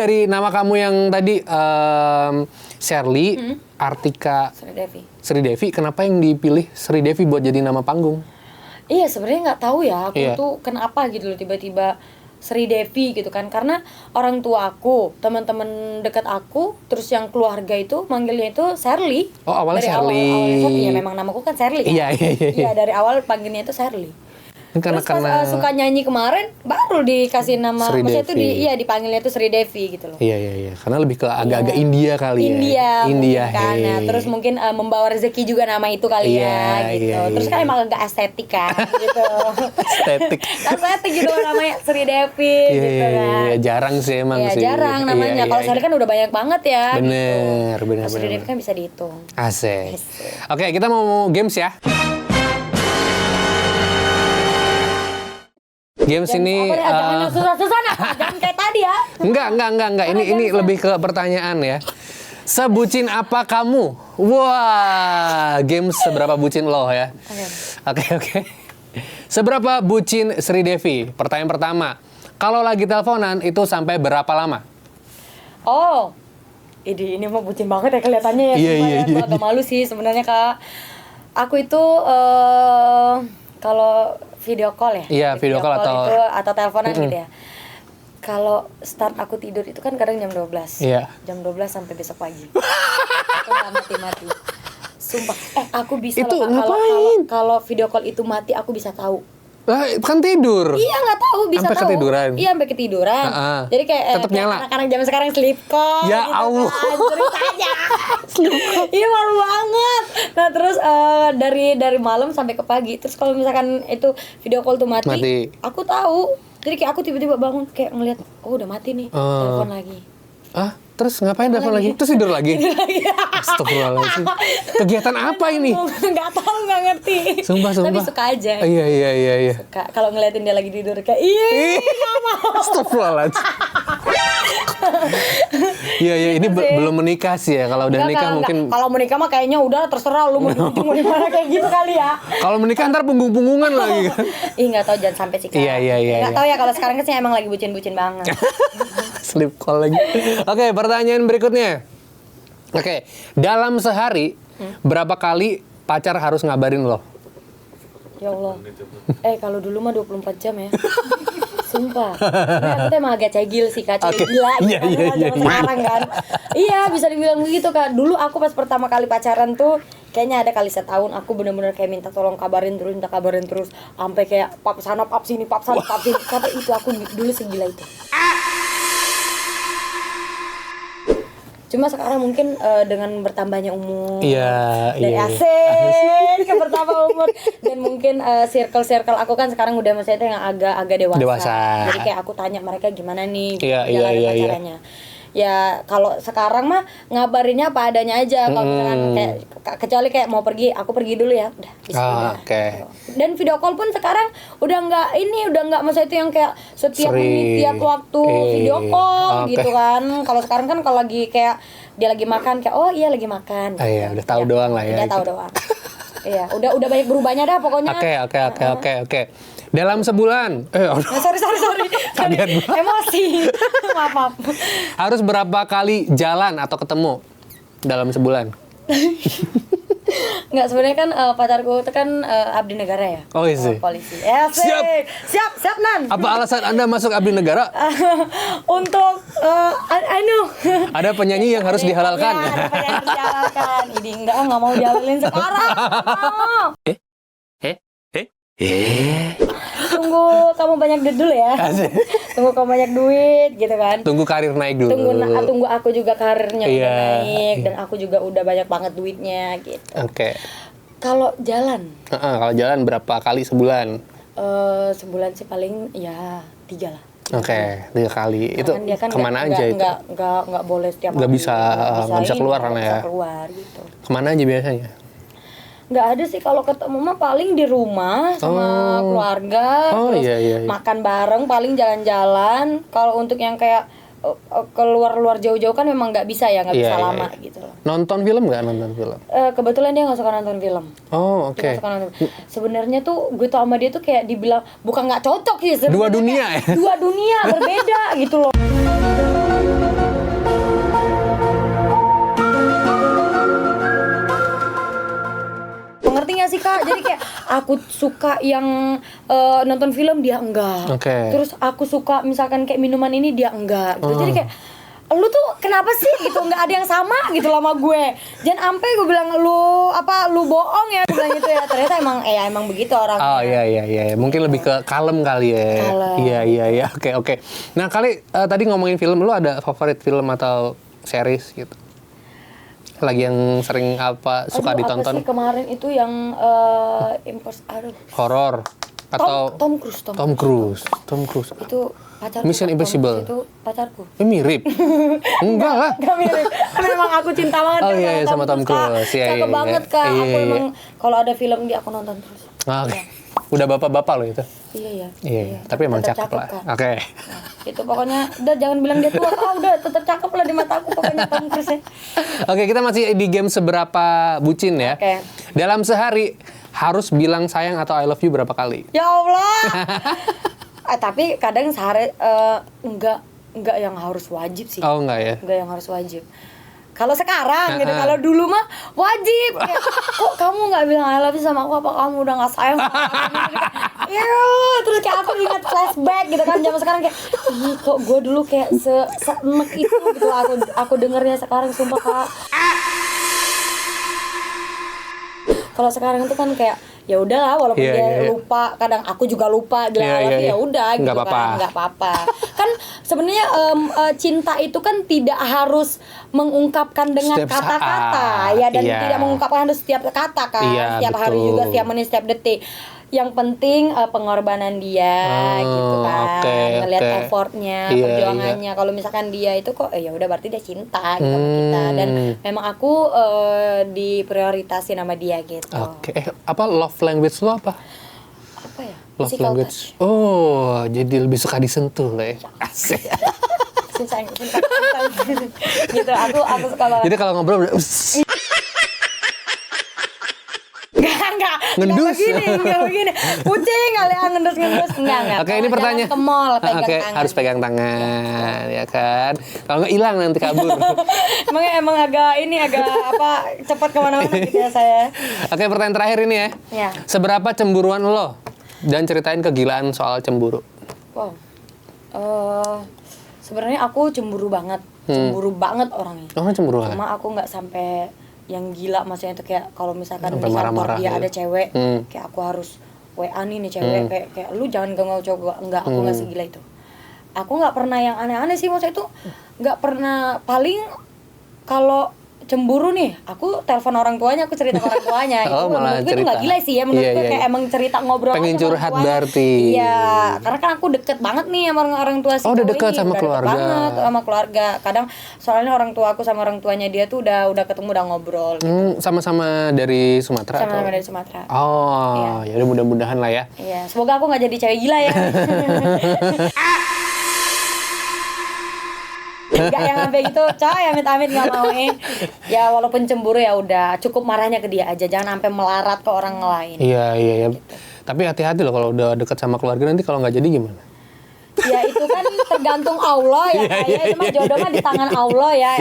Dari nama kamu yang tadi Sherly, Artika Sri Devi, kenapa yang dipilih Sri Devi buat jadi nama panggung? Iya, sebenarnya nggak tahu ya aku tuh kenapa gitu loh tiba-tiba Sri Devi gitu kan, karena orang tua aku, teman-teman dekat aku, terus yang keluarga itu manggilnya itu Sherly. Oh, awalnya dari Sherly. Awalnya Sherly, ya memang namaku kan Sherly kan? Iya, dari awal panggilnya itu Sherly. Karena Terus pas suka nyanyi kemarin baru dikasih nama, maksudnya itu dipanggilnya itu Sri Devi gitu loh. Iya. Karena lebih ke agak-agak India kali ya. India kan. Nah, terus mungkin membawa rezeki juga nama itu kali ya gitu. Terus kan emang agak estetik kan gitu. Estetik gitu namanya Sri Devi gitu kan. Iya, jarang sih emang sih. Iya, jarang namanya. Kalau Sherly kan udah banyak banget ya. Bener. Sri Devi kan bisa dihitung. Asik. Oke, kita mau games ya. Games ini jangan susah-susah jangan kayak tadi ya. Enggak. Ini lebih ke pertanyaan ya. Sebucin apa kamu? Wah, games seberapa bucin lo ya. Oke. Seberapa bucin Sri Devi? Pertanyaan pertama. Kalau lagi teleponan itu sampai berapa lama? Oh. Ini mah bucin banget ya kelihatannya ya. Iya. Gue agak malu sih sebenarnya, Kak. Aku itu kalau video call ya? Iya, video call atau teleponan gitu ya. Kalau start aku tidur itu kan kadang jam 12. Iya. Jam 12 sampai besok pagi. Aku nggak mati-mati. Sumpah. Aku bisa itu kalau video call itu mati aku bisa tahu. Kan tidur. Iya, nggak tahu bisa sampai tahu. Ketiduran. Iya, sampai ketiduran. Jadi kayak tetap nyala. Anak-anak zaman sekarang sleep call. Ya gitu Allah. Kan, ceritanya. Iya, malu banget. Nah, terus dari malam sampai ke pagi. Terus kalau misalkan itu video call tuh mati. Aku tahu. Jadi kayak aku tiba-tiba bangun kayak ngelihat, oh udah mati nih, telepon lagi. Terus ngapain telepon lagi? Terus tidur lagi? Astagfirullahaladzim. Kegiatan apa ini? Nggak tahu, nggak ngerti. Sumpah. Tapi suka aja. Iya. Suka. Kalau ngeliatin dia lagi tidur kayak, nggak mau. Astagfirullahaladzim. Iya, ini belum menikah sih ya. Kalau udah nikah mungkin. Kalau menikah mah kayaknya udah terserah lu mau di ujung mau di mana kayak gitu kali ya. Kalau menikah ntar punggung-punggungan lagi kan. Nggak tahu, jangan sampai sih Kak. Iya. Nggak tahu ya, kalau sekarang kan sih emang lagi bucin-bucin banget. Sleep call lagi. Oke, pertanyaan berikutnya. Oke, dalam sehari berapa kali pacar harus ngabarin lo? Ya Allah. Kalau dulu mah 24 jam ya. Sumpah. Nah, aku tuh emang agak cegil sih Kak, gila. Iya. Sekarang kan. Iya, bisa dibilang begitu Kak. Dulu aku pas pertama kali pacaran tuh kayaknya ada kali setahun aku bener-bener kayak minta tolong kabarin terus sampai kayak pap sana pap sini sampai itu aku dulu segila itu. Cuma sekarang mungkin dengan bertambahnya umur, dari asik ke bertambah umur, dan mungkin circle aku kan sekarang udah maksudnya yang agak dewasa. Jadi kayak aku tanya mereka gimana nih pacarannya. Ya kalau sekarang mah ngabarinnya apa adanya aja. Kalau misalkan kayak kecuali kayak mau pergi, aku pergi dulu ya, udah. Oke. Dan video call pun sekarang udah nggak masa itu yang kayak setiap menit tiap waktu video call gitu kan. Kalau sekarang kan kalau lagi kayak dia lagi makan kayak oh iya lagi makan. Iya, udah tahu doang lah ya. Udah tahu doang. Iya, udah banyak berubahnya dah pokoknya. Oke. Dalam sebulan. Sorry. Emosi. Maaf. Harus berapa kali jalan atau ketemu dalam sebulan? Nggak, sebenarnya kan pacarku itu kan abdi negara ya. Oh iya. Polisi. Siap Nan. Apa alasan Anda masuk abdi negara? Untuk Ada penyanyi yang harus dihalalkan. Ya, ada penyanyi yang harus dihalalkan. Ini nggak mau dihalalin sekarang. Tunggu kamu banyak duit dulu ya. Tunggu kamu banyak duit gitu kan. Tunggu karir naik dulu. Tunggu aku juga karirnya udah naik dan aku juga udah banyak banget duitnya gitu. Oke. Kalau jalan? Kalau jalan berapa kali sebulan? Sebulan sih paling ya 3 lah. Oke, 3 kali. Itu dia kan kemana aja itu? Nggak boleh setiap hari. Nggak bisa keluar kan ya? Keluar gitu. Kemana aja biasanya? Nggak ada sih, kalau ketemu mah paling di rumah sama keluarga, terus makan bareng, paling jalan-jalan. Kalau untuk yang kayak keluar jauh-jauh kan memang nggak bisa ya, nggak bisa lama gitu loh. Nonton film nggak? Nonton film? Kebetulan dia nggak suka nonton film. Oh, oke. Sebenarnya tuh gue tuh sama dia tuh kayak dibilang bukan nggak cocok sih sebenarnya. Dua dunia ya? Dua dunia berbeda gitu loh. aku suka yang nonton film dia enggak. Terus aku suka misalkan kayak minuman ini dia enggak gitu. Jadi kayak lu tuh kenapa sih gitu, nggak ada yang sama gitu sama gue. Jangan sampai gue bilang lu bohong ya, gue bilang gitu ya. Ternyata emang begitu orangnya. Oh iya. Mungkin lebih ke kalem kali ya. Kalem. Iya. Oke. Nah, tadi ngomongin film, lu ada favorit film atau series gitu? Lagi yang sering suka ditonton? Apa sih kemarin itu yang horor atau Tom Cruise. Itu pacarku. Mission Impossible. Itu pacarku. Mirip. Enggak lah. Gak mirip. Memang aku cinta banget sama Tom Cruise. Cakep banget Kak. Aku emang kalau ada film dia aku nonton terus. Oke. Udah bapak-bapak loh itu. Iya. Tapi emang cakep lah. Oke. Nah, itu pokoknya udah jangan bilang dia tua. Udah tetap cakep lah di mataku pokoknya Tom Cruise ya. Oke, kita masih di game seberapa bucin ya. Oke. Dalam sehari harus bilang sayang atau I love you berapa kali? Ya Allah. Tapi kadang sehari enggak yang harus wajib sih. Oh, enggak ya? Enggak yang harus wajib. Kalau sekarang gitu, kalau dulu mah wajib. Kayak, kok kamu nggak bilang I love you sama aku, apa kamu udah nggak sayang sama aku? Terus kayak aku ingat flashback gitu kan, zaman sekarang kayak, ih kok gue dulu kayak se-emek itu gitu. Aku dengernya sekarang sumpah Kak. Kalau sekarang itu kan kayak ya udahlah walaupun dia lupa, kadang aku juga lupa bilang ya udah gitu kan, nggak apa-apa. Kan sebenarnya cinta itu kan tidak harus mengungkapkan dengan kata-kata ya, dan tidak mengungkapkan harus setiap kata kan, setiap hari juga, setiap menit, setiap detik. Yang penting pengorbanan dia gitu kan, ngelihat effortnya, perjuangannya. Kalau misalkan dia itu kok ya udah berarti dia cinta gitu sama kita, dan memang aku diprioritasin sama dia gitu. Apa love language lo apa? Apa ya? Love language. Oh, jadi lebih suka disentuh lah ya. Asik. Sayang. Gitu, aku suka banget. Jadi kalau ngobrol udah ngendus. Enggak begini. Kucing kali ngendus. Enggak. Oke, ini pertanyaan. Ke mall pegang tangan. Harus pegang tangan ya kan. Kalau nggak hilang nanti kabur. emang agak cepat kemana-mana gitu ya saya. Oke, pertanyaan terakhir ini ya. Seberapa cemburuan lo? Dan ceritain kegilaan soal cemburu. Wow. Sebenarnya aku cemburu banget orangnya. Cemburuan. Cuma aku nggak sampai yang gila, maksudnya itu kayak kalau misalkan sampai di kantor marah-marah dia gitu. ada cewek, kayak aku harus WA nih cewek, kayak lu jangan ganggu cowok. Enggak, aku nggak segila itu. Aku nggak pernah yang aneh-aneh sih, maksudnya itu nggak pernah. Paling kalau cemburu nih, aku telepon orang tuanya, aku cerita ke orang tuanya. Itu nggak gila sih ya, menurutku kayak emang cerita ngobrol. Pengen curhat berarti. Iya, karena kan aku deket banget nih sama orang tua sih. Udah deket sama keluarga. Deket banget sama keluarga. Kadang soalnya orang tua aku sama orang tuanya dia tuh udah ketemu, udah ngobrol. Sama-sama dari Sumatera? Sama dari Sumatera. Oh, ya udah mudah-mudahan lah ya. Iya, semoga aku nggak jadi cewek gila ya. Gak yang sampai gitu, coy, amit-amit nggak mau ya walaupun cemburu ya udah cukup marahnya ke dia aja, jangan sampai melarat ke orang lain. Iya. Gitu. Tapi hati-hati loh kalau udah deket sama keluarga, nanti kalau nggak jadi gimana? Ya itu kan tergantung Allah ya, itu mah jodoh mah di tangan Allah ya.